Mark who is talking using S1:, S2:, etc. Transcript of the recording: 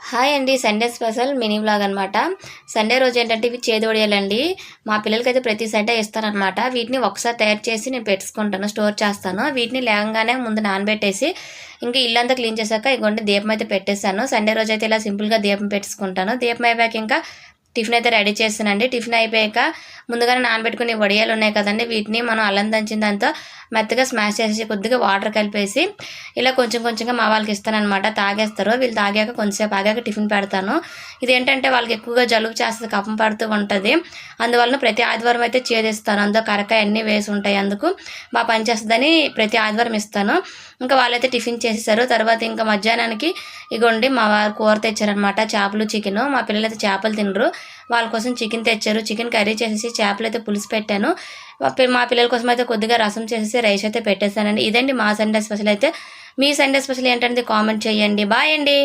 S1: Hi అండి. Sunday special mini vlog అనమాట. Sunday రోజు ఏంటంటే ఇవి చేదోడియాలండి. మా పిల్లలకైతే ప్రతి సండే ఇస్తానమాట. వీటిని ఒకసారి తయారు చేసి నేను పెట్టుకుంటాను, స్టోర్ చేస్తాను. వీటిని లేవగానే ముందు నానబెట్టేసి ఇంకా ఇల్లంతా క్లీన్ చేశాక ఇగోండి దీపం అయితే పెట్టేశాను. సండే రోజు అయితే ఇలా సింపుల్గా దీపం పెట్టుకుంటాను. దీపం అయిపోయాక ఇంకా టిఫిన్ అయితే రెడీ చేస్తానండి. టిఫిన్ అయిపోయాక ముందుగానే నానబెట్టుకునే వడియాలు ఉన్నాయి కదండి, వీటిని మనం అల్లం దంచిన దాంతో మెత్తగా స్మాష్ చేసి కొద్దిగా వాటర్ కలిపేసి ఇలా కొంచెం కొంచెంగా మా వాళ్ళకి ఇస్తానమాట. తాగేస్తారు. వీళ్ళు తాగాక కొంచెంసేపు ఆగాక టిఫిన్ పెడతాను. ఇదేంటంటే వాళ్ళకి ఎక్కువగా జలుబు చేస్తుంది, కఫం పడుతూ ఉంటుంది. అందువలన ప్రతి ఆదివారం అయితే చేదిస్తాను. అందులో కరకాయ అన్నీ వేసి ఉంటాయి, అందుకు బాగా పనిచేస్తుందని ప్రతి ఆదివారం ఇస్తాను. ఇంకా వాళ్ళైతే టిఫిన్ చేసేసారు. తర్వాత ఇంకా మధ్యాహ్నానికి ఇగోండి మా వారు కూర తెచ్చారనమాట, చేపలు చికెను. మా పిల్లలు అయితే చేపలు తినరు, వాళ్ళ కోసం చికెన్ తెచ్చారు. చికెన్ కర్రీ చేసేసి చేపలు అయితే పులుసు పెట్టాను. మా పిల్లల కోసం అయితే కొద్దిగా రసం చేసేసి రైస్ అయితే పెట్టేశానండి. ఇదండి మా సండే స్పెషల్ అయితే. మీ సండే స్పెషల్ ఏంటంటే కామెంట్ చేయండి. బాయ్ అండి.